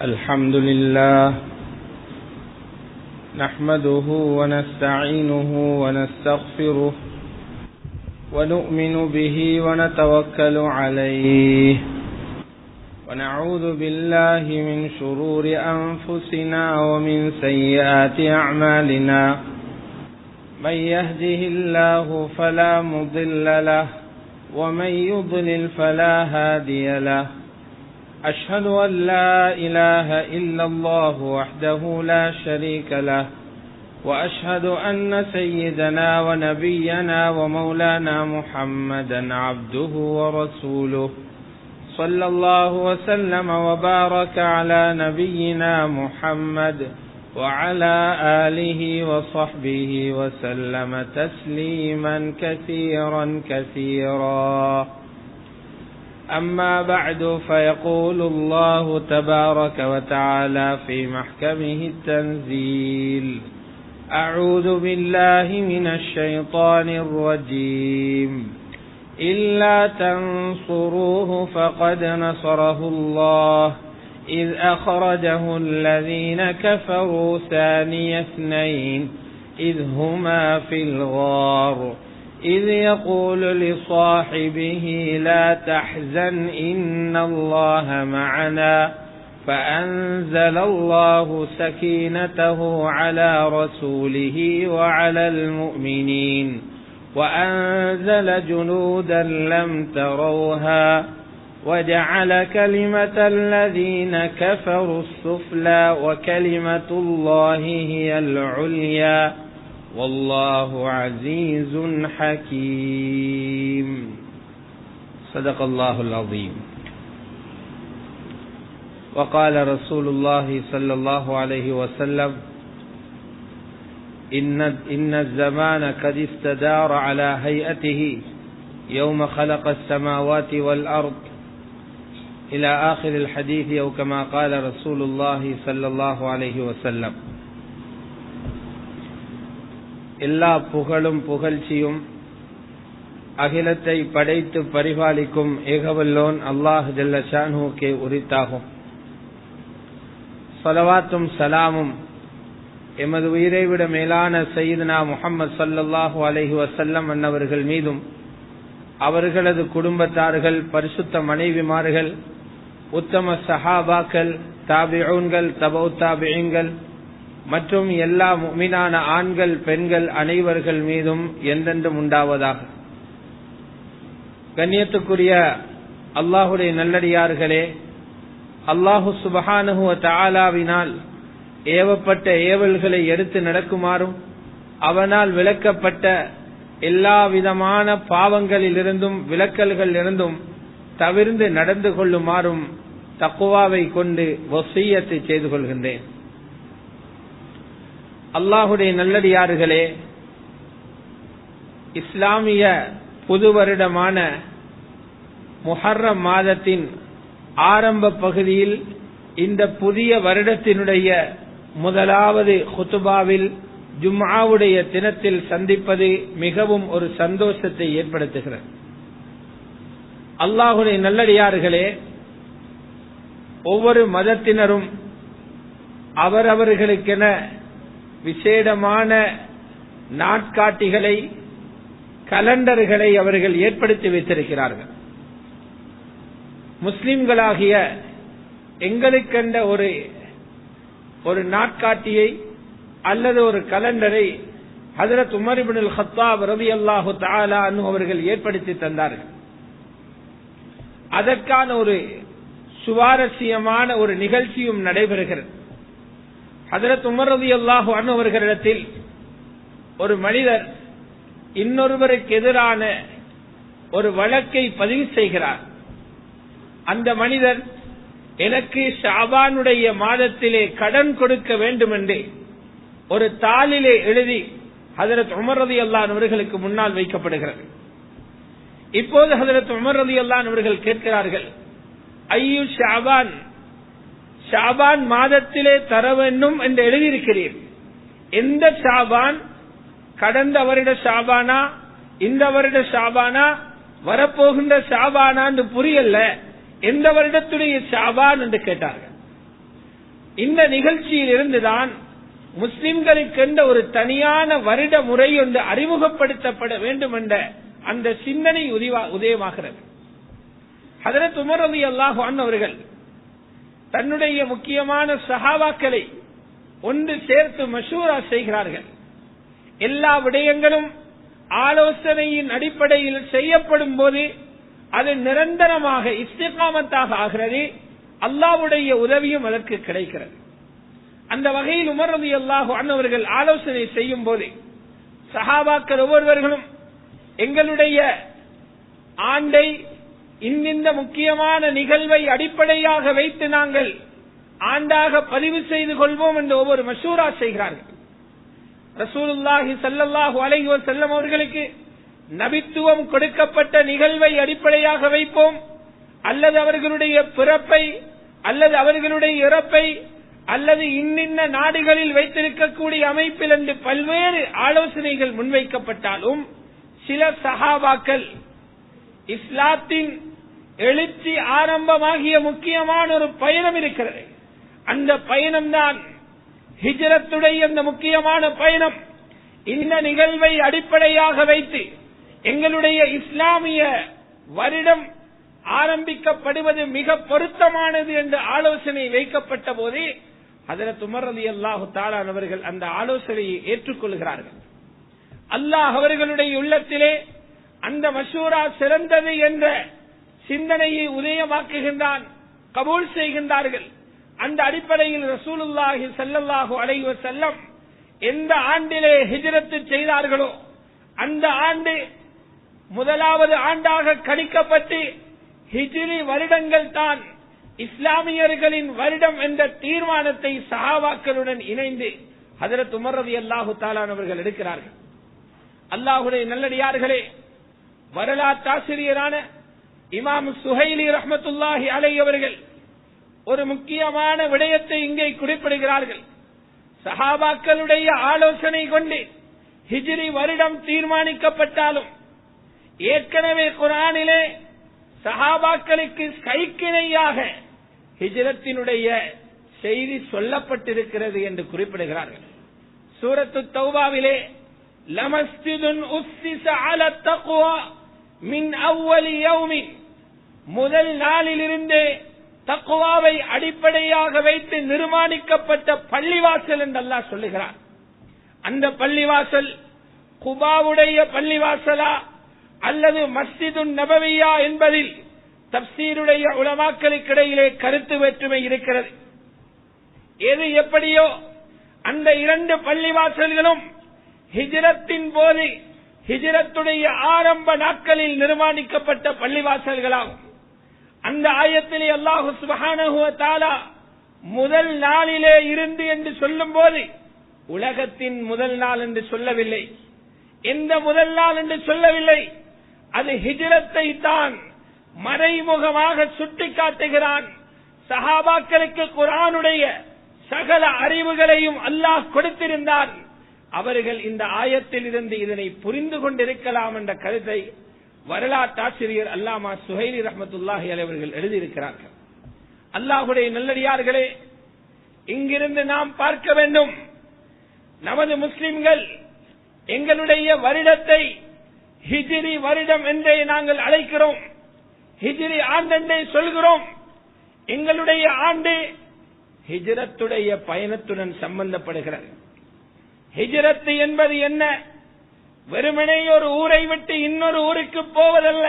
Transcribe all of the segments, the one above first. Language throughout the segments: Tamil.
الحمد لله نحمده ونستعينه ونستغفره ونؤمن به ونتوكل عليه ونعوذ بالله من شرور أنفسنا ومن سيئات أعمالنا من يهده الله فلا مضل له ومن يضلل فلا هادي له أشهد أن لا إله إلا الله وحده لا شريك له وأشهد أن سيدنا ونبينا ومولانا محمدا عبده ورسوله صلى الله وسلم وبارك على نبينا محمد وعلى آله وصحبه وسلم تسليما كثيرا كثيرا. أما بعد فيقول الله تبارك وتعالى في محكمه التنزيل: أعوذ بالله من الشيطان الرجيم. إلا تنصروه فقد نصره الله إذ أخرجه الذين كفروا ثاني اثنين إذ هما في الغار إذ يقول لصاحبه لا تحزن إن الله معنا فأنزل الله سكينته على رسوله وعلى المؤمنين وأنزل جنودا لم تروها وجعل كلمة الذين كفروا السفلى وكلمة الله هي العليا والله عزيز حكيم. صدق الله العظيم. وقال رسول الله صلى الله عليه وسلم: إن الزمان قد استدار على هيئته يوم خلق السماوات والأرض إلى آخر الحديث أو كما قال رسول الله صلى الله عليه وسلم. எல்லா புகழும் புகழ்ச்சியும் அகிலத்தை படைத்து பரிபாலிக்கும் ஏகவல்லோன் அல்லாஹ் ஜல்ல ஷானுக்கே உரித்தாகும். ஸலவாத்தும் சலாமும் எமது உயிரை விட மேலான சய்யிதுனா முஹம்மது ஸல்லல்லாஹு அலைஹி வஸல்லம் அன்னவர்கள் மீதும் அவர்களது குடும்பத்தார்கள், பரிசுத்த மனைவிமார்கள், உத்தம சஹாபாக்கள், தாபிஊன்கள், தபௌ தாபிஈன்கள் மற்றும் எல்லா முஃமினான ஆண்கள் பெண்கள் அனைவர்கள் மீதும் என்றென்றும் உண்டாவதாக. கண்ணியத்துக்குரிய அல்லாஹுடைய நல்லடியார்களே, அல்லாஹு சுப்ஹானஹு வ தஆலாவினால் ஏவப்பட்ட ஏவல்களை எடுத்து நடக்குமாறும் அவனால் விலக்கப்பட்ட எல்லா விதமான பாவங்களிலிருந்தும் விலக்கல்கள் இருந்தும் தவிர்ந்து நடந்து கொள்ளுமாறும் தக்வாவை கொண்டு வசியத்தை செய்து கொள்கின்றேன். அல்லாஹுடைய நல்லடியார்களே, இஸ்லாமிய புது வருடமான முஹர்ரம் மாதத்தின் ஆரம்ப பகுதியில் இந்த புதிய வருடத்தினுடைய முதலாவது குத்துபாவில் ஜும்ஆவுடைய தினத்தில் சந்திப்பது மிகவும் ஒரு சந்தோஷத்தை ஏற்படுத்துகிறது. அல்லாஹுடைய நல்லடியார்களே, ஒவ்வொரு மதத்தினரும் அவரவர்களுக்கென விசேடமான நாட்காட்டிகளை, கலண்டர்களை அவர்கள் ஏற்படுத்தி வைத்திருக்கிறார்கள். முஸ்லிம்களாகிய எங்களுக்கென்ற ஒரு நாட்காட்டியை அல்லது ஒரு கலண்டரை ஹஜ்ரத் உமர் இப்னுல் கத்தாப் ரலியல்லாஹு தஆலா அன்ஹு அவர்கள் ஏற்படுத்தி தந்தார்கள். அதற்கான ஒரு சுவாரஸ்யமான ஒரு நிகழ்ச்சியும் நடைபெறுகிறது. ஹஜ்ரத் உமர் ரலியல்லாஹு அன்ஹு அவர்களிடத்தில் ஒரு மனிதர் இன்னொருவருக்கு எதிரான ஒரு வழக்கை பதிவு செய்கிறார். அந்த மனிதர் எனக்கு ஷாபானுடைய மாதத்திலே கடன் கொடுக்க வேண்டும் என்று ஒரு தாளிலே எழுதி ஹஜ்ரத் உமர் ரலியல்லாஹு அன்ஹு அவர்களுக்கு முன்னால் வைக்கப்படுகிறது. இப்போது ஹஜ்ரத் உமர் ரலியல்லாஹு அன்ஹு அவர்கள் கேட்கிறார்கள், ஐயு ஷாபான், ஷாபான் மாதத்திலே தர வேண்டும் என்று எழுதியிருக்கிறீர். எந்த ஷாபான்? கடந்த வருட ஷாபானா, இந்த வருட ஷாபானா, வரப்போகின்ற ஷாபானா என்று புரியல. எந்த வருடத்துடைய ஷாபான் என்று கேட்டார்கள். இந்த நிகழ்ச்சியில் இருந்துதான் முஸ்லிம்களுக்கென்ற ஒரு தனியான வருட முறை ஒன்று அறிமுகப்படுத்தப்பட வேண்டும் என்ற அந்த சிந்தனை உதயமாகிறது. ஹஜ்ரத் உமர் ரலியல்லாஹு அன்ஹு அவர்கள் தன்னுடைய முக்கியமான சஹாபாக்களை ஒன்று சேர்த்து மஷூரா செய்கிறார்கள். எல்லா விடயங்களும் ஆலோசனையின் அடிப்படையில் செய்யப்படும் போது அது நிரந்தரமாக இஸ்திகாமத்தாக ஆகிறது. அல்லாஹ்வுடைய உதவியும் அதற்கு கிடைக்கிறது. அந்த வகையில் உமர் ரலியல்லாஹு அன்ஹு அவர்கள் ஆலோசனை செய்யும் போது சஹாபாக்கள் ஒவ்வொருவர்களும் எங்களுடைய ஆண்டை இந்த முக்கியமான நிகழ்வை அடிப்படையாக வைத்து நாங்கள் ஆண்டாக பதிவு செய்து கொள்வோம் என்று ஒவ்வொரு மஷூரா செய்கிறார்கள். ரசூலுல்லாஹி ஸல்லல்லாஹு அலைஹி வஸல்லம் அவர்களுக்கு நபித்துவம் கொடுக்கப்பட்ட நிகழ்வை அடிப்படையாக வைப்போம், அல்லது அவர்களுடைய பிறப்பை, அல்லது அவர்களுடைய இறப்பை, அல்லது இன்னின்ன நாடுகளில் வைத்திருக்கக்கூடிய அமைப்பில் என்று பல்வேறு ஆலோசனைகள் முன்வைக்கப்பட்டாலும் சில சஹாபாக்கள் இஸ்லாத்தின் எழுச்சி ஆரம்பமாகிய முக்கியமான ஒரு பயணம் இருக்கிறது. அந்த பயணம்தான் ஹிஜ்ரத்துடைய அந்த முக்கியமான பயணம். இந்த நிகழ்வை அடிப்படையாக வைத்து எங்களுடைய இஸ்லாமிய வருடம் ஆரம்பிக்கப்படுவது மிக பொருத்தமானது என்ற ஆலோசனை வைக்கப்பட்ட போது ஹஜ்ரத் உமர் ரலியல்லாஹு தஆலா அவர்கள் அந்த ஆலோசனையை ஏற்றுக்கொள்கிறார்கள். அல்லாஹ் அவர்களுடைய உள்ளத்திலே அந்த மஷூரா சிறந்தது என்ற சிந்தனையை உதயமாக்குகின்றான், கபூல் செய்கின்றார்கள். அந்த அடிப்படையில் ரசூலுல்லாஹி ஸல்லல்லாஹு அலைஹி வஸல்லம் எந்த ஆண்டிலே ஹிஜ்ரத் செய்தார்களோ அந்த ஆண்டு முதலாவது ஆண்டாக கணிக்கப்பட்டு ஹிஜ்ரி வருடங்கள் தான் இஸ்லாமியர்களின் வருடம் என்ற தீர்மானத்தை சஹாபாக்களுடன் இணைந்து ஹஜ்ரத் உமர் ரலியல்லாஹு தஆலா அவர்கள் எடுக்கிறார்கள். அல்லாஹ்வுடைய நல்லடியார்களே, வரலாற்றாசிரியரான இமாம் சுஹைலி ரஹ்மத்துல்லாஹி அலைஹி அவர்கள் ஒரு முக்கியமான விடயத்தை இங்கே குறிப்பிடுகிறார்கள். சஹாபாக்களுடைய ஆலோசனை கொண்டு ஹிஜ்ரி வருடம் தீர்மானிக்கப்பட்டாலும் ஏற்கனவே குர்ஆனிலே சஹாபாக்களுக்கு கைக்கிணையாக ஹிஜ்ரத்தினுடைய செய்தி சொல்லப்பட்டிருக்கிறது என்று குறிப்பிடுகிறார்கள். சூரத்து தௌபாவிலே லமஸ்ஜிதுன் உஸ்ஸிஸ அலா தக்வா மின் அவ்வலி யௌமின், முதல் நாளிலிருந்தே தக்வாவை அடிப்படையாக வைத்து நிர்மாணிக்கப்பட்ட பள்ளிவாசல் என்று அல்லாஹ் சொல்லுகிறார். அந்த பள்ளிவாசல் குபாவுடைய பள்ளிவாசலா அல்லது மஸ்ஜிதுன் நபவியா என்பதில் தப்சீருடைய உலமாக்களுக்கிடையிலே கருத்து வேற்றுமை இருக்கிறது. எது எப்படியோ அந்த இரண்டு பள்ளிவாசல்களும் ஹிஜ்ரத்தின் போது ஹிஜ்ரத்துடைய ஆரம்ப நாட்களில் நிர்மாணிக்கப்பட்ட பள்ளிவாசல்களாகும். அந்த ஆயத்திலே அல்லாஹ் சுப்ஹானஹு வ தஆலா முதல் நாளிலே இருந்து என்று சொல்லும் போது உலகத்தின் முதல் நாள் என்று சொல்லவில்லை, எந்த முதல் நாள் என்று சொல்லவில்லை. அது ஹிஜ்ரத்தை தான் மறைமுகமாக சுட்டிக்காட்டுகிறான். சஹாபாக்களுக்கு குர்ஆனுடைய சகல அறிவுகளையும் அல்லாஹ் கொடுத்திருந்தான். அவர்கள் இந்த ஆயத்தில் இருந்து இதனை புரிந்து கொண்டிருக்கலாம் என்ற கருத்தை வரலாற்றாசிரியர் அல்லாமா சுஹைலி ரஹ்மத்துல்லாஹி அலைஹி அவர்கள் எழுதியிருக்கிறார்கள். அல்லாஹ்வுடைய நல்லடியார்களே, இங்கிருந்து நாம் பார்க்க வேண்டும், நமது முஸ்லிம்கள் எங்களுடைய வருடத்தை ஹிஜ்ரி வருடம் என்றே நாங்கள் அழைக்கிறோம், ஹிஜ்ரி ஆண்டென்றே சொல்கிறோம். எங்களுடைய ஆண்டு ஹிஜ்ரத்துடைய பயணத்துடன் சம்பந்தப்படுகிறது. ஹிஜ்ரத் என்பது என்ன? வெறுமனே ஒரு ஊரை விட்டு இன்னொரு ஊருக்கு போவதல்ல.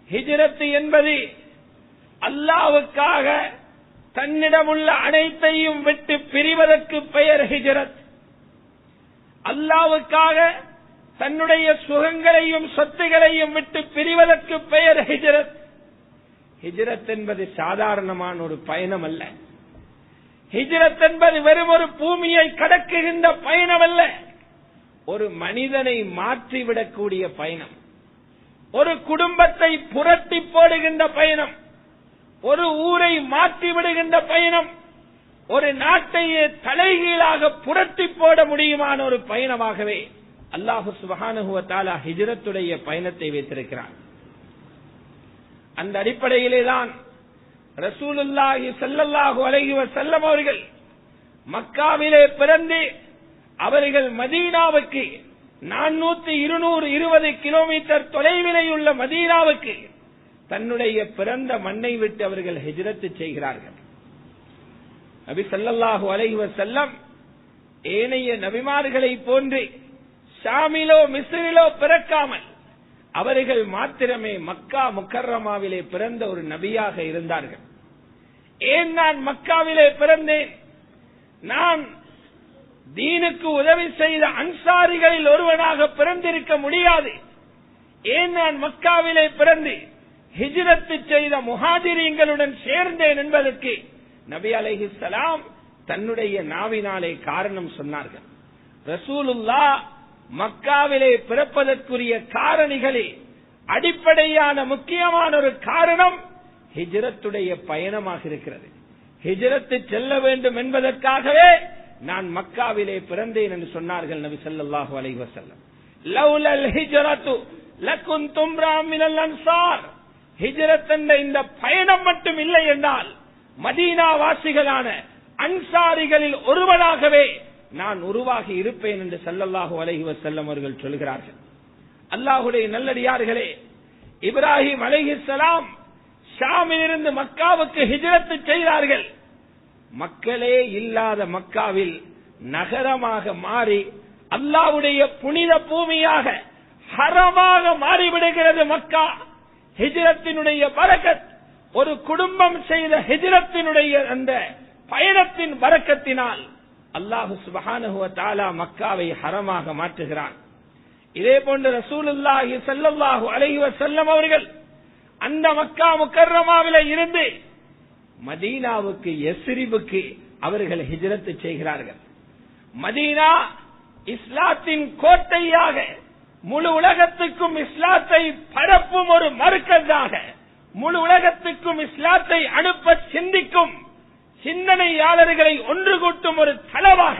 ஹிஜ்ரத் என்பது அல்லாஹ்வுக்காக தன்னிடமுள்ள அனைத்தையும் விட்டு பிரிவதற்கு பெயர் ஹிஜ்ரத். அல்லாஹ்வுக்காக தன்னுடைய சுகங்களையும் சொத்துகளையும் விட்டு பிரிவதற்கு பெயர் ஹிஜ்ரத். ஹிஜ்ரத் என்பது சாதாரணமான ஒரு பயணம் அல்ல. ஹிஜ்ரத் என்பது வெறும் ஒரு பூமியை கடக்குகின்ற பயணம் அல்ல, ஒரு மனிதனை மாற்றிவிடக்கூடிய பயணம், ஒரு குடும்பத்தை புரட்டி போடுகின்ற பயணம், ஒரு ஊரை மாற்றிவிடுகின்ற பயணம், ஒரு நாட்டையே தலைகீழாக புரட்டி போட முடியுமான ஒரு பயணமாகவே அல்லாஹ் சுப்ஹானஹு வ தஆலா ஹிஜ்ரத்துடைய பயணத்தை வைத்திருக்கிறார். அந்த அடிப்படையிலேதான் ரசூலுல்லாஹி ஸல்லல்லாஹு அலைஹி வஸல்லம் அவர்கள் மக்காவிலே பிறந்து அவர்கள் மதீனாவுக்கு 400-220 கிலோமீட்டர் தொலைவிலே உள்ள மதீனாவுக்கு தன்னுடைய பிறந்த மண்ணை விட்டு அவர்கள் ஹிஜ்ரத் செய்கிறார்கள். நபி ஸல்லல்லாஹு அலைஹி வஸல்லம் ஏனைய நபிமார்களை போன்று ஷாமிலோ மிஸ்ரிலோ பிறக்காமல் அவர்கள் மாத்திரமே மக்கா முக்கர்ரமாவிலே பிறந்த ஒரு நபியாக இருந்தார்கள். ஏன் நான் மக்காவிலே பிறந்தேன்? நான் தீனுக்கு உதவி செய்த அன்சாரிகளில் ஒருவனாக பிறந்திருக்க முடியாது. ஏன் நான் மக்காவிலே பிறந்து ஹிஜ்ரத் செய்த முஹாஜிரீன்களுடன் சேர்ந்தேன் என்பதற்கு நபி அலைஹிஸ்ஸலாம் தன்னுடைய நாவினாலே காரணம் சொன்னார்கள். ரசூலுல்லாஹ் மக்காவிலே பிறப்பதற்குரிய காரணிகளே அடிப்படையான முக்கியமான ஒரு காரணம் ஹிஜ்ரத்துடைய பயணமாக இருக்கிறது. ஹிஜ்ரத் செல்ல வேண்டும் என்பதற்காகவே நான் மக்காவிலே பிறந்தேன் என்று சொன்னார்கள் நபி ஸல்லல்லாஹு அலைஹி வஸல்லம். லௌலல் ஹிஜ்ரத்து லகுன்தும் மினல் அன்சார். ஹிஜ்ரத் என்ற இந்த பயணம் மட்டும் இல்லை என்றால் மதீனா வாசிகளான அன்சாரிகளில் ஒருவனாகவே நான் உருவாகி இருப்பேன் என்று ஸல்லல்லாஹு அலைஹி வஸல்லம் அவர்கள் சொல்கிறார்கள். அல்லாஹ்வுடைய நல்லடியார்களே, இப்ராஹிம் அலைஹிஸ்ஸலாம் ஷாமிலிருந்து மக்காவுக்கு ஹிஜ்ரத் செய்தார்கள். மக்களே இல்லாத மக்காவில் நகரமாக மாறி அல்லாஹ்வுடைய புனித பூமியாக ஹரமாக மாறிவிடுகிறது மக்கா. ஹிஜ்ரத்தினுடைய பரக்கத், ஒரு குடும்பம் செய்த ஹிஜ்ரத்தினுடைய அந்த பயணத்தின் பரக்கத்தினால் அல்லாஹ் சுப்ஹானஹு வ தஆலா மக்காவை ஹரமாக மாற்றுகிறான். இதே போன்று ரசூலுல்லாஹி ஸல்லல்லாஹு அலைஹி வஸல்லம் அவர்கள் அந்த மக்கா முக்கர்ரமாவிலே இருந்து மதீனாவுக்கு யஸ்ரிபுக்கு அவர்கள் ஹிஜ்ரத் செய்கிறார்கள். மதீனா இஸ்லாத்தின் கோட்டையாக, முழு உலகத்துக்கும் இஸ்லாத்தை பரப்பும் ஒரு மர்கஸாக, முழு உலகத்துக்கும் இஸ்லாத்தை அனுப்ப சிந்திக்கும் சிந்தனையாளர்களை ஒன்று கூட்டும் ஒரு தளவாக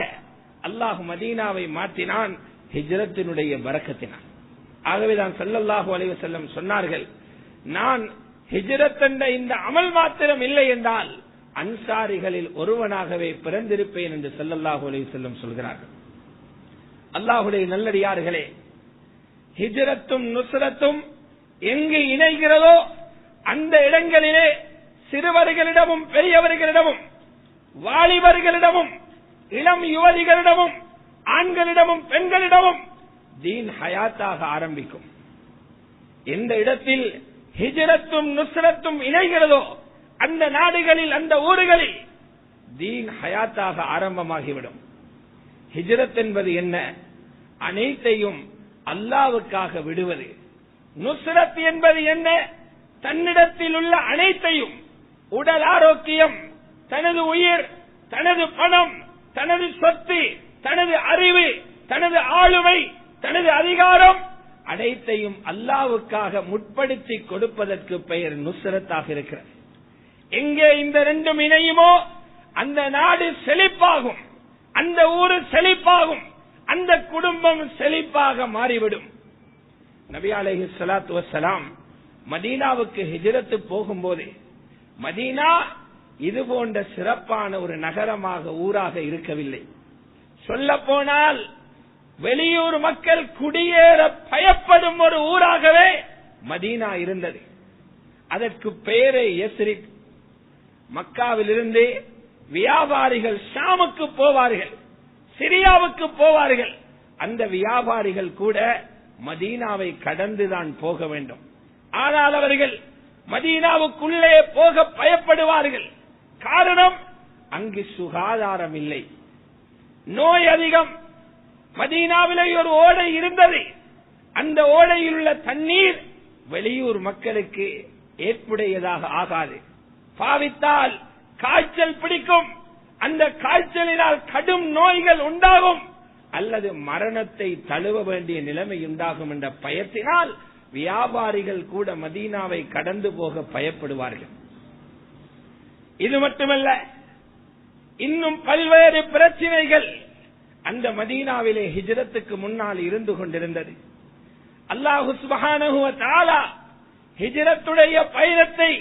அல்லாஹ் மதீனாவை மாற்றினான் ஹிஜ்ரத்தினுடைய பரக்கத்தினால். ஆகவேதான் ஸல்லல்லாஹு அலைஹி வஸல்லம் சொன்னார்கள், நான் ஹிஜ்ரத் என்ற இந்த அமல் மாத்திரம் இல்லை என்றால் அன்சாரிகளில் ஒருவனாகவே பிறந்திருப்பேன் என்று ஸல்லல்லாஹு அலைஹி வஸல்லம் சொல்கிறார்கள். அல்லாஹ்வுடைய நல்லடியார்களே, ஹிஜ்ரத்தும் நுஸ்ரத்தும் எங்கு இணைகிறதோ அந்த இடங்களிலே சிறுவர்களிடமும் பெரியவர்களிடமும் வாலிபர்களிடமும் இளம் யுவதிகளிடமும் ஆண்களிடமும் பெண்களிடமும் தீன் ஹயாத்தாக ஆரம்பிக்கும். எந்த இடத்தில் ஹிஜ்ரத்தும் நுஸ்ரத்தும் இணைகிறதோ அந்த நாடுகளில், அந்த ஊர்களில் தீன் ஹயாத்தாக ஆரம்பமாகிவிடும். ஹிஜ்ரத் என்பது என்ன? அனைத்தையும் அல்லாஹ்வுக்காக விடுவது. நுஸ்ரத் என்பது என்ன? தன்னிடத்தில் உள்ள அனைத்தையும், உடல் ஆரோக்கியம், தனது உயிர், தனது பணம், தனது சொத்து, தனது அறிவு, தனது ஆளுமை, தனது அதிகாரம் அனைத்தையும் அல்லாஹ்வுக்காக முற்படுத்தி கொடுப்பதற்கு பெயர் நுஸ்ரத்தாக இருக்கிறது. எங்கே இந்த ரெண்டும் இணையுமோ அந்த நாடு செழிப்பாகும், அந்த ஊர் செழிப்பாகும், அந்த குடும்பம் செழிப்பாக மாறிவிடும். நபி அலைஹிஸ்ஸலாத்து வஸ்ஸலாம் மதீனாவுக்கு ஹிஜ்ரத் போகும்போது மதீனா இது போன்ற சிறப்பான ஒரு நகரமாக, ஊராக இருக்கவில்லை. சொல்ல போனால் வெளியூர் மக்கள் குடியேற பயப்படும் ஒரு ஊராகவே மதீனா இருந்தது. அதற்கு பெயரே யஸ்ரிப். மக்காவிலிருந்து வியாபாரிகள் ஷாமுக்கு போவார்கள், சிரியாவுக்கு போவார்கள். அந்த வியாபாரிகள் கூட மதீனாவை கடந்துதான் போக வேண்டும். ஆனால் அவர்கள் மதீனாவுக்குள்ளே போக பயப்படுவார்கள். காரணம், அங்கு சுகாதாரம் இல்லை, நோய் அதிகம். மதீனாவிலே ஒரு ஓடை இருந்தது. அந்த ஓடையில் உள்ள தண்ணீர் வெளியூர் மக்களுக்கு ஏற்புடையதாக ஆகாது. பாவித்தால் காய்ச்சல் பிடிக்கும். அந்த காய்ச்சலினால் கடும் நோய்கள் உண்டாகும் அல்லது மரணத்தை தழுவ வேண்டிய நிலைமை உண்டாகும் என்ற பயத்தினால் வியாபாரிகள் கூட மதீனாவை கடந்து போக பயப்படுவார்கள். இது மட்டுமல்ல, இன்னும் பல்வேறு பிரச்சனைகள் அந்த மதீனாவிலே ஹிஜ்ரத்துக்கு முன்னால் இருந்து கொண்டிருந்தது. அல்லாஹ் சுப்ஹானஹு வ தஆலா ஹிஜ்ரத்துடைய பயணத்தை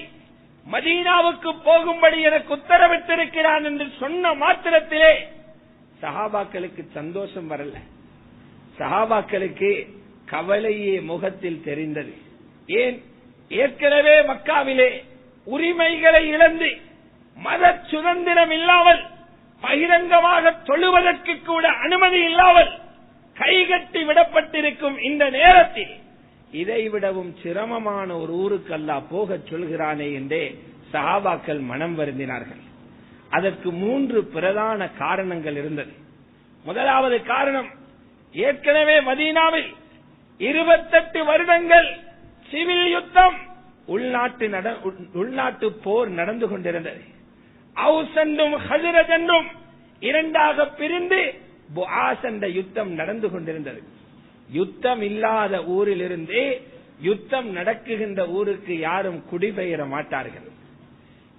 மதீனாவுக்கு போகும்படி எனக்கு உத்தரவிட்டிருக்கிறான் என்று சொன்ன மாத்திரத்திலே சஹாபாக்களுக்கு சந்தோஷம் வரல. சஹாபாக்களுக்கு கவலையே முகத்தில் தெரிந்தது. ஏன்? ஏற்கனவே மக்காவிலே உரிமைகளை இழந்து மத சுதந்திரம் இல்லாமல் பகிரங்கமாக தொழுவதற்கு கூட அனுமதி இல்லாமல் கைகட்டி விடப்பட்டிருக்கும் இந்த நேரத்தில் இதைவிடவும் சிரமமான ஒரு ஊருக்கு அல்லாஹ் போகச் சொல்கிறானே என்றே சஹாபாக்கள் மனம் வருந்தினார்கள். அதற்கு 3 பிரதான காரணங்கள் இருந்தது. முதலாவது காரணம், ஏற்கனவே மதீனாவில் 28 வருடங்கள் சிவில் யுத்தம், உள்நாட்டு போர் நடந்து கொண்டிருந்தது. அவுஸ் என்றும் ஹஜ்ரஜ் என்றும் இரண்டாக பிரிந்து புஆஸ் என்ற யுத்தம் நடந்து கொண்டிருந்தது. யுத்தம் இல்லாத ஊரிலிருந்து யுத்தம் நடக்குகின்ற ஊருக்கு யாரும் குடிபெயர மாட்டார்கள்.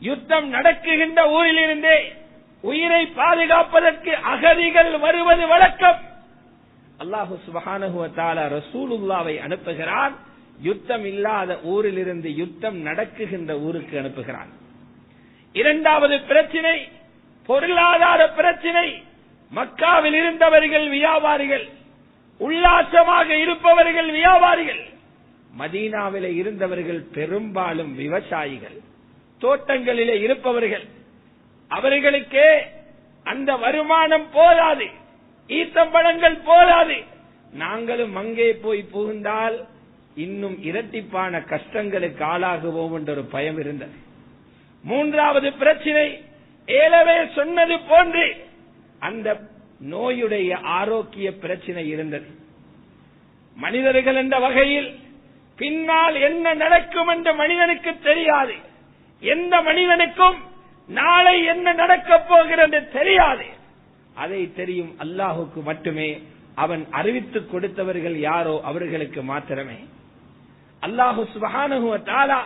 யுத்தம் நடக்குகின்ற ஊரிலிருந்தே உயிரை பாதுகாப்பதற்கு அகதிகள் வருவது வழக்கம். அல்லாஹு சுப்ஹானஹு வ தஆலா ரசூலுல்லாஹ்வை அனுப்புகிறான். யுத்தம் இல்லாத ஊரிலிருந்து யுத்தம் நடக்குகின்ற ஊருக்கு அனுப்புகிறான். இரண்டாவது பிரச்சினை பொருளாதார பிரச்சினை. மக்காவில் இருந்தவர்கள் வியாபாரிகள், உல்லாசமாக இருப்பவர்கள் வியாபாரிகள். மதீனாவிலே இருந்தவர்கள் பெரும்பாலும் விவசாயிகள், தோட்டங்களிலே இருப்பவர்கள். அவர்களுக்கே அந்த வருமானம் போதாது, ஈத்தம்பழங்கள் போதாது. நாங்களும் அங்கே போய் புகுந்தால் இன்னும் இரட்டிப்பான கஷ்டங்களுக்கு ஆளாகுவோம் என்ற ஒரு பயம் இருந்தது. மூன்றாவது பிரச்சினை, ஏலவே சொன்னது போன்று அந்த நோயுடைய ஆரோக்கிய பிரச்சினை இருந்தது. மனிதர்கள் என்ற வகையில் பின்னால் என்ன நடக்கும் என்று மனிதனுக்கு தெரியாது. எந்த மனிதனுக்கும் நாளை என்ன நடக்கப் போகிறது தெரியாது. அதை தெரியும் அல்லாஹுக்கு மட்டுமே. அவன் அறிவித்துக் கொடுத்தவர்கள் யாரோ அவர்களுக்கு மாத்திரமே. அல்லாஹு சுப்ஹானஹு வ தஆலா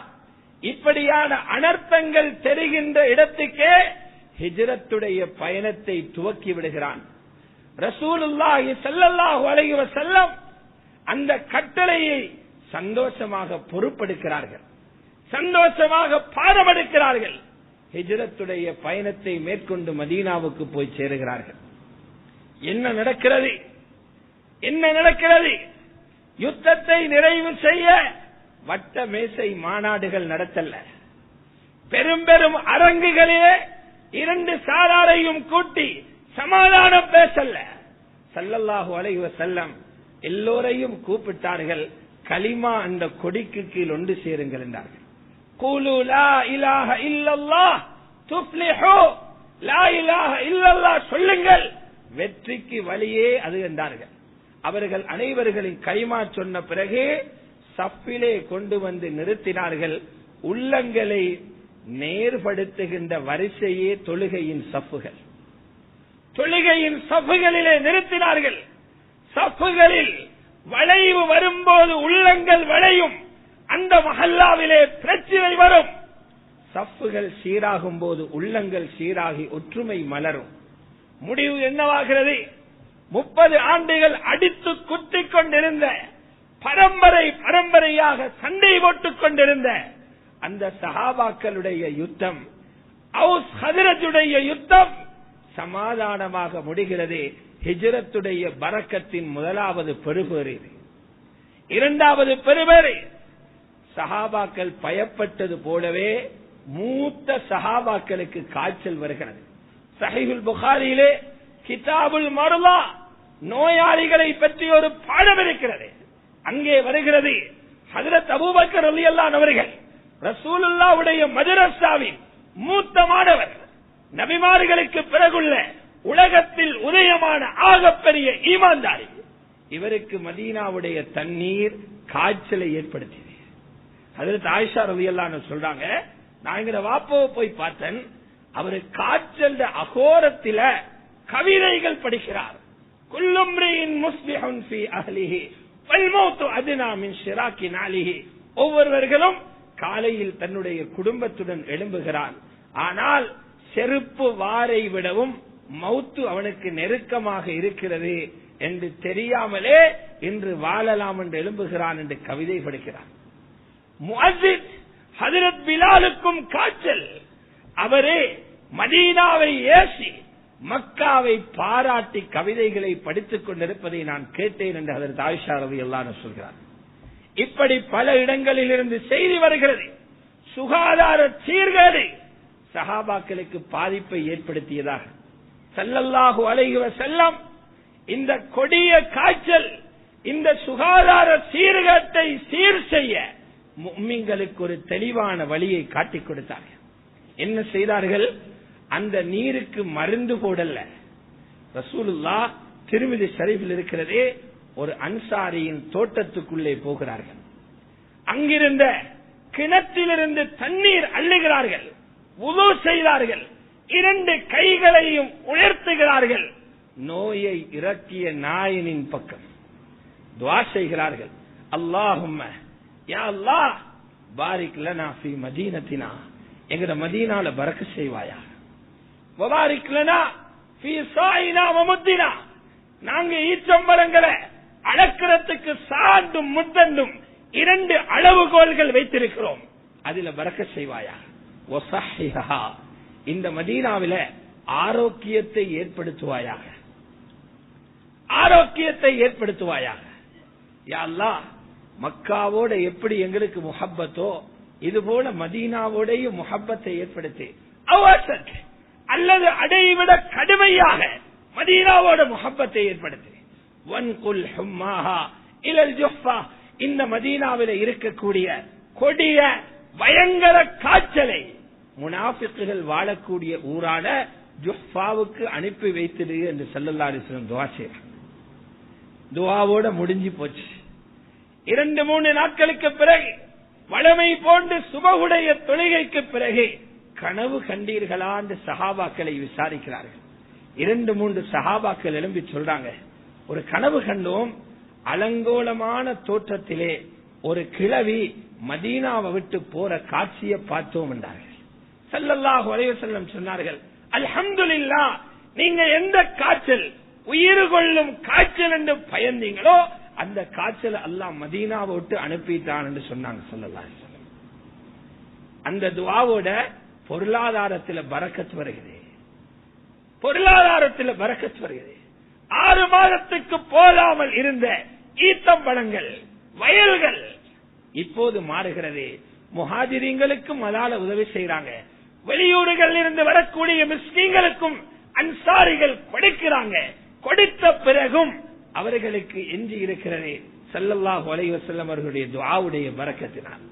இப்படியான அனர்த்தங்கள் தெரிகின்ற இடத்துக்கே ஹிஜ்ரத்துடைய பயணத்தை துவக்கி விடுகிறான். ரசூலுல்லாஹி ஸல்லல்லாஹு அலைஹி வஸல்லம் அந்த கட்டளையை சந்தோஷமாக பொறுப்பெடுக்கிறார்கள், சந்தோஷமாக பாரமெடுக்கிறார்கள். ஹிஜ்ரத்துடைய பயணத்தை மேற்கொண்டு மதீனாவுக்கு போய் சேருகிறார்கள். என்ன நடக்கிறது? என்ன நடக்கிறது? யுத்தத்தை நிறைவு செய்ய வட்ட மேசை மாநாடுகள் நடத்தல்ல, பெரும் பெரும் அரங்குகளிலே 2 சாராரையும் கூட்டி சமாதானம் பேசல்ல. ஸல்லல்லாஹு அலைஹி வஸல்லம் எல்லோரையும் கூப்பிட்டார்கள். கலிமா அந்த கொடிக்கு கீழ் ஒன்று சேருங்கள் என்றார்கள். கூலு லா இலாஹ இல்லல்லாஹ் துஃப்லிஹு, லா இலாஹ இல்லல்லாஹ் சொல்லுங்கள், வெற்றிக்கு வழியே அது என்றார்கள். அவர்கள் அனைவர்களின் கலிமா சொன்ன பிறகு சப்பிலே கொண்டு வந்து நிறுத்தினார்கள். உள்ளங்களை நேர்படுத்துகின்ற வரிசையே தொழுகையின் சப்புகள். தொழுகையின் சப்புகளிலே நிறுத்தினார்கள். சப்புகளில் வளைவு வரும்போது உள்ளங்கள் வளையும். அந்த மஹல்லாவிலே பிரச்சனை வரும். சப்புகள் சீராகும் போது உள்ளங்கள் சீராகி ஒற்றுமை மலரும். முடிவு என்னவாகிறது? 30 ஆண்டுகள் அடித்து குத்திக் கொண்டிருந்த, பரம்பரையாக சண்டை போட்டுக் கொண்டிருந்த அந்த சஹாபாக்களுடைய யுத்தம், அவுஸ் ஹஜ்ரஜுடைய யுத்தம் சமாதானமாக முடிகிறது. ஹிஜ்ரத்துடைய பரக்கத்தின் முதலாவது பெறுபேறு. இரண்டாவது பெறுபேறு, சஹாபாக்கள் பயப்பட்டது போலவே மூத்த சஹாபாக்களுக்கு காய்ச்சல் வருகிறது. சஹீஹுல் புகாரியிலே கிதாபுல் மர்லா, நோயாளிகளை பற்றி ஒரு பாடம் இருக்கிறது. அங்கே வருகிறது, ஹஜ்ரத் அபூபக்கர் ரலியல்லாஹு அன்ஹு அவர்கள் ரசூலுல்லாஹ்வுடைய மதரசாவின் மூத்த மாணவர், நபிமார்களுக்கு பிறகுள்ள உலகத்தில் உதயமான ஆகப்பெரிய ஈமான்தாரி. இவருக்கு மதீனாவுடைய தண்ணீர் காய்ச்சலை ஏற்படுத்தியது. ஹஜ்ரத் ஆயிஷா ரலியல்லாஹு அன்ஹா சொல்றாங்க, நான் எங்க வாப்பாவை போய் பார்த்தேன், அவரு காய்ச்சல் அகோரத்தில கவிதைகள் படிக்கிறார். குல்லும்ரின் முஸ்லிஹுன் ஃபீ அஹ்லிஹி வல் மௌத்து அத்னா மின் ஷிராக்கி நாலிஹி. ஒவ்வொருவர்களும் காலையில் தன்னுடைய குடும்பத்துடன் எழும்புகிறான், ஆனால் செருப்பு வாரை விடவும் மௌத்து அவனுக்கு நெருக்கமாக இருக்கிறது என்று தெரியாமலே இன்று வாழலாம் என்று எழும்புகிறான் என்று கவிதை படிக்கிறான். முஅஜ்ஜின் ஹஜ்ரத் பிலாலுக்கும் காய்ச்சல். அவரே மதீனாவை ஏசி மக்காவை பாராட்டி கவிதைகளை படித்துக் கொண்டிருப்பதை நான் கேட்டேன் என்று ஹஜ்ரத் ஆயிஷா ரலியல்லாஹு அன்ஹா சொல்கிறார். இப்படி பல இடங்களில் இருந்து செய்தி வருகிறது. சுகாதார சீர்கேடு சஹாபாக்களுக்கு பாதிப்பை ஏற்படுத்தியதாக ஸல்லல்லாஹு அலைஹி வஸல்லம் இந்த கொடிய காய்ச்சல், இந்த சுகாதார சீர்கேட்டை சீர் செய்ய முஃமின்களுக்கு ஒரு தெளிவான வழியை காட்டிக் கொடுத்தார்கள். என்ன செய்தார்கள்? அந்த நீருக்கு மருந்து போடல. ரசூலுல்லாஹ் திருமிதி ஷரீஃபில் இருக்கிறதே, ஒரு அன்சாரியின் தோட்டத்துக்குள்ளே போகிறார்கள். அங்கிருந்த கிணற்றிலிருந்து தண்ணீர் அள்ளுகிறார்கள், வுது செய்தார்கள், 2 கைகளையும் உயர்த்துகிறார்கள். நோயை இறக்கிய நாயனின் பக்கம் துஆ செய்கிறார்கள். அல்லாஹும்ம யா அல்லாஹ் பாரிக் லனா ஃபீ மதீனத்தினா, எங்கட மதீனால பரக்கத் செய்வாயா. வபாரிக் லனா ஃபீ சாயினா வ முத்தினா, நாங்க ஈச்சம்பழங்களை அளக்கிறதுக்கு சாண்டும் முத்தண்டும் 2 அளவுகோல்கள் வைத்திருக்கிறோம், அதில பரக்கத் செய்வாயா. வஸஹிஹா, இந்த மதீனாவில ஆரோக்கியத்தை ஏற்படுத்துவாயாக, ஆரோக்கியத்தை ஏற்படுத்துவாயாக. யா அல்லாஹ், மக்காவோட எப்படி எங்களுக்கு முஹப்பத்தோ இது போல மதீனாவோடையும் முஹப்பத்தை ஏற்படுத்தி, அவசத் அல்லது அடைவிட கடுமையாக மதீனாவோட முஹப்பத்தை ஏற்படுத்தி, வன்குல் ஹும்மாஹா இலல் ஜுஃபா, இந்த மதீனாவில் இருக்கக்கூடிய கொடிய பயங்கர காய்ச்சலை முனாஃபிக்குகள் வாழக்கூடிய ஊரான ஜுஃபாவுக்கு அனுப்பி வைத்திடு என்று ஸல்லல்லாஹு அலைஹி வஸல்லம் துஆ செய்தார். துஆவோட முடிஞ்சு போச்சு. 2-3 நாட்களுக்கு பிறகு வளமை போன்று சுபகுடைய தொழுகைக்கு பிறகு கனவு கண்டீர்களா என்று சஹாபாக்களை விசாரிக்கிறார்கள். 2-3 சஹாபாக்கள் எழும்பி சொல்றாங்க, ஒரு கனவு கண்டோம், அலங்கோலமான தோற்றத்திலே ஒரு கிழவி மதீனாவை விட்டு போற காட்சியை பார்த்தோம் என்றார்கள். ஸல்லல்லாஹு அலைஹி வஸல்லம் சொன்னார்கள், அல்ஹம்துலில்லாஹ், நீங்க எந்த காய்ச்சல், உயிர் கொள்ளும் காய்ச்சல் என்று பயந்தீங்களோ அந்த காய்ச்சல் அல்லாஹ் மதீனாவை விட்டு அனுப்பிட்டான் என்று சொன்னாங்க ஸல்லல்லாஹு அலைஹி வஸல்லம். அந்த துஆவோட பொருளாதாரத்தில் பரக்கத் வருகிறது, பொருளாதாரத்தில் பரக்கத் வருகிறது. 6 மாதத்துக்கு போதாமல் இருந்த ஈத்தம்பழங்கள், வயல்கள் இப்போது மாறுகிறது. முஹாஜிரீன்களுக்கும் அதால உதவி செய்யறாங்க, வெளியூடுகளில் இருந்து வரக்கூடிய மிஸ்கீன்களுக்கும் அன்சாரிகள் கொடுக்கிறாங்க. கொடுத்த பிறகும் அவர்களுக்கு எஞ்சி இருக்கிறது ஸல்லல்லாஹு அலைஹி வஸல்லம் அவர்களுடைய துஆவுடைய பரக்கத்தினால்.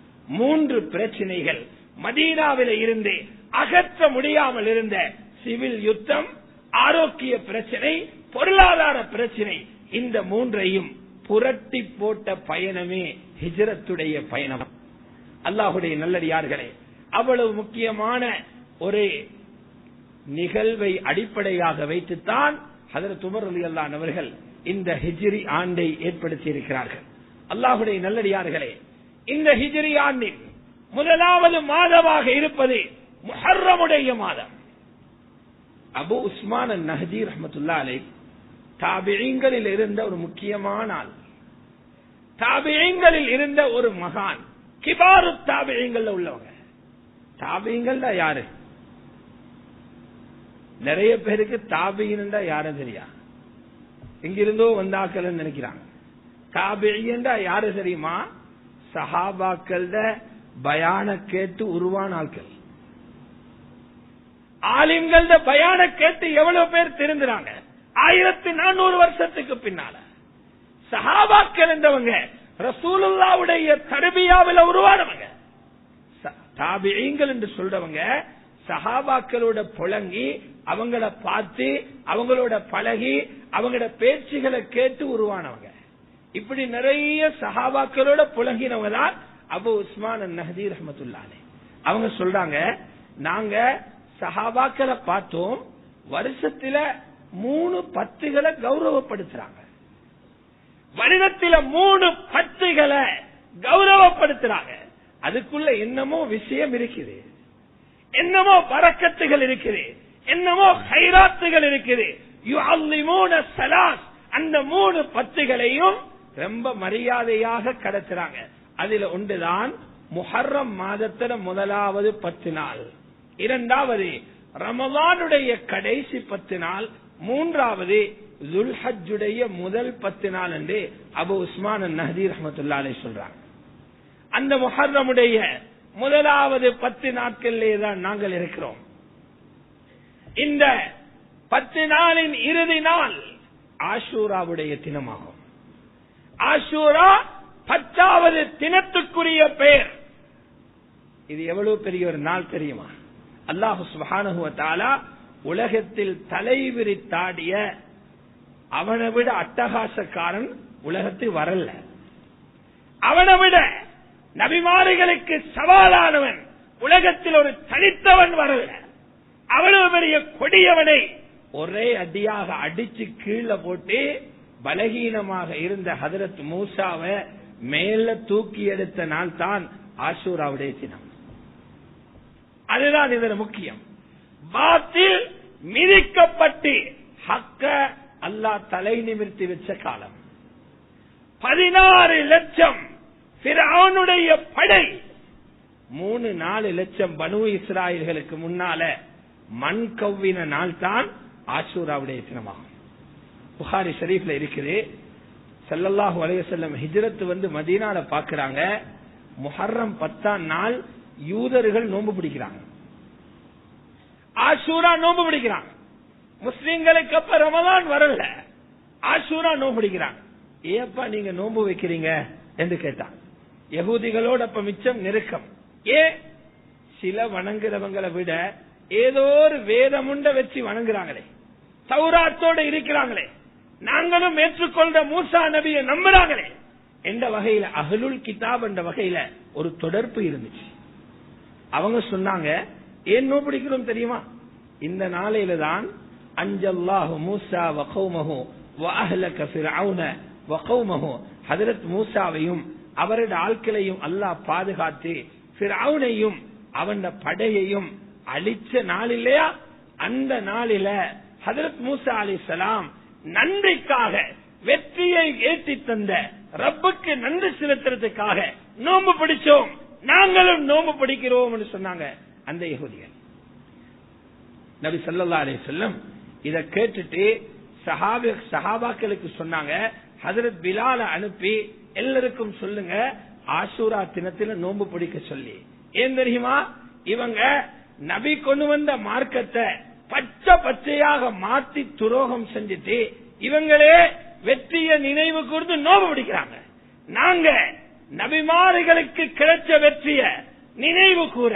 3 பிரச்சனைகள் மதீனாவில் இருந்து அகற்ற முடியாமல் இருந்த சிவில் யுத்தம், ஆரோக்கிய பிரச்சனை, பொருளாதார பிரச்சனை, இந்த 3ஐயும் புரட்டி போட்ட பயணமே ஹிஜ்ரத்துடைய பயணம். அல்லாஹுடைய நல்லடியார்களே, அவ்வளவு முக்கியமான ஒரு நிகழ்வை அடிப்படையாக வைத்துத்தான் ஹஜ்ரத் உமர் ரலியல்லாஹு அன்ஹு அவர்கள் இந்த ஹிஜ்ரி ஆண்டை ஏற்படுத்தி இருக்கிறார்கள். அல்லாஹுடைய நல்லடியார்களே, இந்த ஹிஜ்ரி ஆண்டின் முதலாவது மாதமாக இருப்பது முஹர்ரமுடைய மாதம். அபு உஸ்மான் அன்-நஹ்தி ரஹ்மத்துல்லாஹி அலைஹி தாபிஈன்களில் இருந்த ஒரு முக்கியமான ஆள், தாபிஈன்களில் இருந்த ஒரு மகான், கிபாரு தாபிஈன்கள் உள்ளவங்க. தாபிஈன்கள் யாரு? நிறைய பேருக்கு தாபிஈன் யாரும் தெரியா, எங்கிருந்தோ வந்தாக்கள் நினைக்கிறாங்க. தாபிஈன் யாரு தெரியுமா? சஹாபாக்கள் பயான கேட்டு உருவான ஆட்கள். ஆலிம்கள் பயான கேட்டு எவ்வளவு பேர் தெரிஞ்சாங்க 1400 வருஷத்துக்கு பின்னால. சஹாபாக்கள் என்றவங்க ரசூலுல்லாஹ்வுடைய தர்பியாவில் உருவானவங்க. தாபிஈன்கள் என்று சொல்றவங்க சஹாபாக்களோட புழங்கி, அவங்கள பார்த்து, அவங்களோட பழகி, அவங்களோட பேச்சுகளை கேட்டு உருவானவங்க. இப்படி நிறைய சஹாபாக்களோட புழங்கினவங்க தான் அபு உஸ்மான் அன்-நஹ்தி ரஹ்மத்துல்லாஹி அலைஹி. அவங்க சொல்றாங்க, நாங்க சஹாபாக்களை பார்த்தோம், வருஷத்துல 3 பத்துகளை கௌரவப்படுத்துறாங்க, வருடத்தில 3 பத்துகளை கௌரவப்படுத்துறாங்க. அதுக்குள்ள என்னமோ விஷயம் இருக்குது, என்னமோ பரக்கத்துகள் இருக்குது, என்னமோ ஹைராத்துகள் இருக்குது. யுஅல்லிமூன ஸலாஸ், அந்த 3 பத்துகளையும் ரொம்ப மரியாதையாக கடத்துறாங்க. அதுல ஒன்றுதான் முஹர்ரம் மாதத்தில முதலாவது 10 நாள், இரண்டாவது ரமலானுடைய கடைசி 10 நாள், மூன்றாவது துல்ஹஜ்ஜுடைய முதல் 10 நாள் என்று அபு உஸ்மான் அன்-நஹ்தி ரஹ்மத்துல்லாஹி அலைஹி சொல்றாங்க. அந்த முஹர்ரமுடைய முதலாவது 10 நாட்களிலே தான் நாங்கள் இருக்கிறோம். இந்த 10 நாளின் இறுதி நாள் ஆஷூராவுடைய தினமாகும். ஆஷூரா 10வது தினத்துக்குரிய பெயர். இது எவ்வளவு பெரிய ஒரு நாள் தெரியுமா? அல்லாஹ் சுப்ஹானஹு வ தஆலா உலகத்தில் தலைவிரித்தாடிய அவனை விட அட்டகாசக்காரன் உலகத்தில் வரல. அவனை விட நபிமார்களுக்கு சவாலானவன் உலகத்தில் ஒரு தனித்தவன் வரல. அவ்வளவு பெரிய கொடியவனை ஒரே அடியாக அடிச்சு கீழே போட்டு பலகீனமாக இருந்த ஹதரத் மூசாவை மேல தூக்கி எடுத்த நாள் தான் ஆஷூராவுடைய தினம். அதுதான் இதன் முக்கியம். பாத்தில் மிதிக்கப்பட்டு ஹக்க அல்லாஹ் தலை நிமிர்த்தி வச்ச காலம். 16 லட்சம் ஃபிரௌனுடைய படை 3-4 லட்சம் பனு இஸ்ராயல்களுக்கு முன்னால மண் கவ்வின நாள் தான் ஆஷூராவுடைய தினமாகும். புகாரி ஷரீஃப்ல இருக்குது, ஸல்லல்லாஹு அலைஹி வஸல்லம் ஹிஜ்ரத் வந்து மதீனால பாக்குறாங்க. முஹர்ரம் 10ஆம் நாள் யூதர்கள் நோன்பு பிடிக்கிறாங்க, ஆஷூரா நோன்பு பிடிக்கிறாங்க. முஸ்லிம்களுக்கு அப்ப ரமலான் வரல, ஆஷூரா நோன்பு பிடிக்கிறாங்க. ஏப்பா நீங்க நோன்பு வைக்கிறீங்க என்று கேட்டாங்க. யகூதிகளோட அப்ப மிச்சம் நெருக்கம். சில வணங்குறவங்களை விட ஏதோ ஒரு வேதமுண்ட வச்சு வணங்குறாங்களே, தௌராத்தோட இருக்கிறாங்களே, நாங்களும் ஏற்றுக்கொண்ட மூசா நபியை நம்புறாங்களே என்ற வகையில அஹ்லுல் கிதாப் என்ற வகையில ஒரு தொடர்பு இருந்துச்சு. அவங்க சொன்னாங்க, ஏன் நோன்பு பிடிக்கிறோம் தெரியுமா? இந்த நாளையில தான் அன்ஜல்லாஹு மூசா வ கௌமஹு வ அஹ்லக ஃபிர்அவுன வ கௌமஹு, ஹஜ்ரத் மூசாவையும் அவருடைய ஆட்களையும் அல்லாஹ் பாதுகாத்து ஃபிர்அவுனையும் அவன் படையையும் அழிச்ச நாள் இல்லையா? அந்த நாளில ஹஜ்ரத் மூசா அலைஹிஸ்ஸலாம் நன்றிக்காக வெற்றியை ஏற்றி தந்த ரப்புக்கு நன்றி செலுத்துறதுக்காக நோன்பு பிடிச்சோம், நாங்களும் நோன்பு பிடிக்கிறோம் என்று சொன்னாங்க அந்த யகூதிகள். நபி ஸல்லல்லாஹு அலைஹி வஸல்லம் இத கேட்டுட்டு சஹாபாக்களுக்கு சொன்னாங்க, ஹஜ்ரத் பிலால அனுப்பி எல்லாருக்கும் சொல்லுங்க ஆஷூரா தினத்துல நோன்பு பிடிக்க சொல்லி. ஏன் தெரியுமா? இவங்க நபி கொண்டு வந்த மார்க்கத்தை பச்சை பச்சையாக மாற்றி துரோகம் செஞ்சுட்டு இவங்களே வெற்றிய நினைவு கூர்ந்து நோன்பு பிடிக்கிறாங்க. நாங்க நபிமார்களுக்கு கிடைச்ச வெற்றிய நினைவு கூற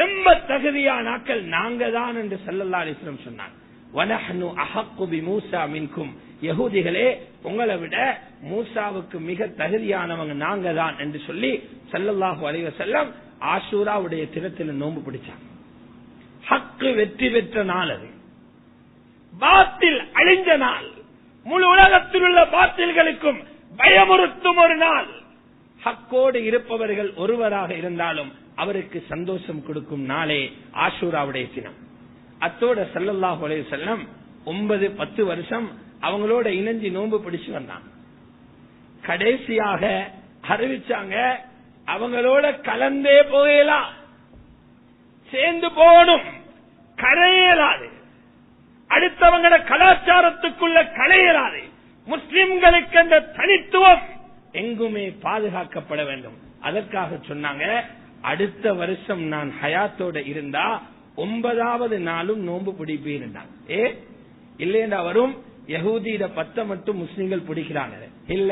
ரொம்ப தகுதியான ஆட்கள் நாங்க தான் என்று ஸல்லல்லாஹு அலைஹி வஸல்லம் சொன்னாங்க. வனஹ்னு அஹக்கு பிமூஸா மின்கும், யஹூதிகளே உங்களை விட மூசாவுக்கு மிக தகுதியானவங்க நாங்க தான் என்று சொல்லி ஸல்லல்லாஹு அலைஹி வஸல்லம் ஆஷூராவுடைய தினத்தில் நோன்பு பிடிச்சாங்க. ஹக்கு வெற்றி பெற்ற நாள், அது பாத்தில் அழிஞ்ச நாள், முழு உலகத்தில் உள்ள பாத்தில்களுக்கும் பயமுறுத்தும் ஒரு நாள். ஹக்கோடு இருப்பவர்கள் ஒருவராக இருந்தாலும் அவருக்கு சந்தோஷம் கொடுக்கும் நாளே ஆஷூராவுடைய தினம். அத்தோட ஸல்லல்லாஹு அலைஹி வஸல்லம் 9-10 வருஷம் அவங்களோட இணைஞ்சு நோன்பு பிடிச்சு வந்தாங்க. கடைசியாக அறிவிச்சாங்க, அவங்களோட கலந்தே போகலாம், சேர்ந்து போகணும், கரையலாது, அடுத்தவங்கள கலாச்சாரத்துக்குள்ள கலையலாது. முஸ்லிம்களுக்கு அந்த தனித்துவம் எங்குமே பாதுகாக்கப்பட வேண்டும். அதற்காக சொன்னாங்க, அடுத்த வருஷம் நான் ஹயாத்தோட இருந்தா 9வது நாளும் நோன்பு பிடிப்பேன். இல்லையா வரும் யஹூதியிட 10 மட்டும் முஸ்லிம்கள் பிடிக்கிறாங்க. இல்ல,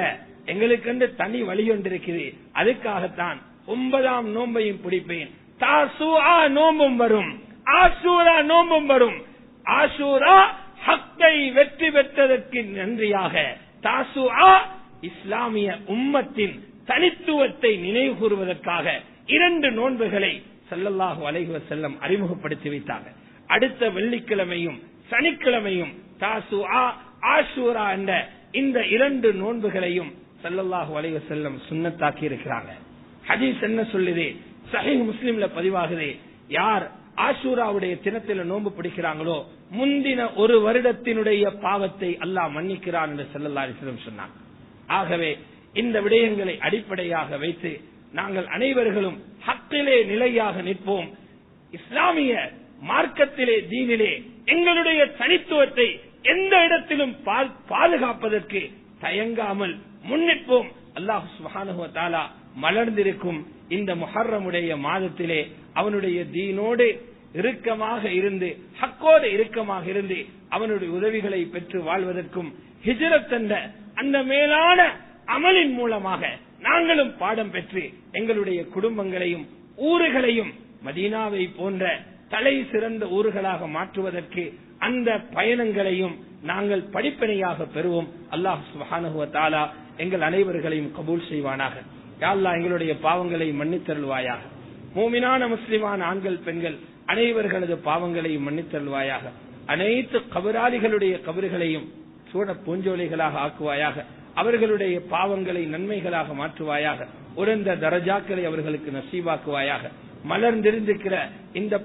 எங்களுக்கு தனி வழி ஒன்று இருக்குது, அதுக்காகத்தான் 9ஆம் நோன்பையும் பிடிப்பேன். தாசுஆ நோம்பும் வரும், ஆஷூரா நோம்பும் வரும். ஆஷூரா ஹக்கை வெற்றி பெற்றதற்கு நன்றியாக, தாசுஆ இஸ்லாமிய உம்மத்தின் தனித்துவத்தை நினைவு கூறுவதற்காக 2 நோன்புகளை ஸல்லல்லாஹு அலைஹி வஸல்லம் அறிமுகப்படுத்தி வைத்தாங்க. அடுத்த வெள்ளிக்கிழமையும் சனிக்கிழமையும் தாசுஆ ஆஷூரா என்ற இந்த 2 நோன்புகளையும் ஸல்லல்லாஹு அலைஹி வஸல்லம் சுன்னத்தாக்கி இருக்கிறாங்க. ஹதீஸ் என்ன சொல்லுது? சஹீஹ் முஸ்லிம்ல பதிவாகுது, யார் ஆஷூராவுடைய தினத்தில் நோன்பு பிடிக்கிறாங்களோ முந்தின ஒரு வருடத்தினுடைய பாவத்தை அல்லாஹ் மன்னிக்கிறான் என்று ஸல்லல்லாஹு அலைஹி வஸல்லம் சொன்னாங்க. ஆகவே இந்த விடயங்களை அடிப்படையாக வைத்து நாங்கள் அனைவர்களும் ஹக்கிலே நிலையாக நிற்போம். இஸ்லாமிய மார்க்கத்திலே, தீனிலே எங்களுடைய தனித்துவத்தை எந்த இடத்திலும் பாதுகாப்பதற்கு தயங்காமல் முன்னிற்போம். அல்லாஹ் சுப்ஹானஹு வ தஆலா மலர்ந்திருக்கும் இந்த முஹர்ரமுடைய மாதத்திலே அவனுடைய தீனோடு இறுக்கமாக இருந்து, ஹக்கோடு இறுக்கமாக இருந்து அவனுடைய உதவிகளை பெற்று வாழ்வதற்கும் ஹிஜ்ரத் என்ற அந்த மேலான அமலின் மூலமாக நாங்களும் பாடம் பெற்று எங்களுடைய குடும்பங்களையும் ஊர்களையும் மதீனாவை போன்ற தலை சிறந்த ஊர்களாக மாற்றுவதற்கு அந்த பயணங்களையும் நாங்கள் படிப்பினையாக பெறுவோம். அல்லாஹ் சுப்ஹானஹு வ தஆலா எங்கள் அனைவர்களையும் கபூல் செய்வானாக. யா அல்லாஹ் எங்களுடைய பாவங்களை மன்னித்தருள்வாயாக. மூமினான முஸ்லிமான ஆண்கள் பெண்கள் அனைவர்களது பாவங்களையும் மன்னித்தருள்வாயாக. அனைத்து கபராளிகளுடைய கபறுகளையும் சூட பூஞ்சோலைகளாக ஆக்குவாயாக. அவர்களுடைய பாவங்களை நன்மைகளாக மாற்றுவாயாக. உயர்ந்த தரஜாக்களை அவர்களுக்கு நசீபாக்குவாயாக. மலர்ந்திருந்திருக்கிற இந்த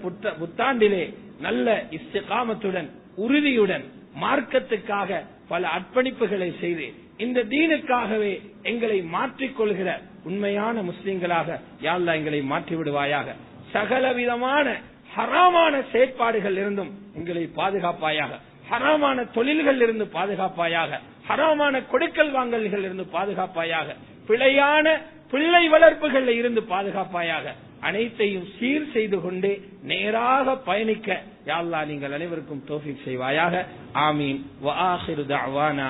புத்தாண்டிலே நல்ல இஸ்திகாமத்துடன், உறுதியுடன், மார்க்கத்துக்காக பல அர்ப்பணிப்புகளை செய்து இந்த தீனுக்காகவே எங்களை மாற்றிக்கொள்கிற உண்மையான முஸ்லிம்களாக யா அல்லாஹ் எங்களை மாற்றி விடுவாயாக. சகல விதமான ஹராமான செயற்பாடுகள் இருந்தும் எங்களை பாதுகாப்பாயாக. ஹராமான தொழில்கள் இருந்து பாதுகாப்பாயாக. ஹராமான கொடுக்கல் வாங்கல்கள் இருந்து பாதுகாப்பாயாக. பிழையான பிள்ளை வளர்ப்புகள் இருந்து பாதுகாப்பாயாக. அனைத்தையும் சீர் செய்து கொண்டு நேராக பயணிக்க யா அல்லாஹ் நீங்கள் அனைவருக்கும் தௌஃபீக் செய்வாயாக. ஆமீன். வ ஆகிரு தஅவானா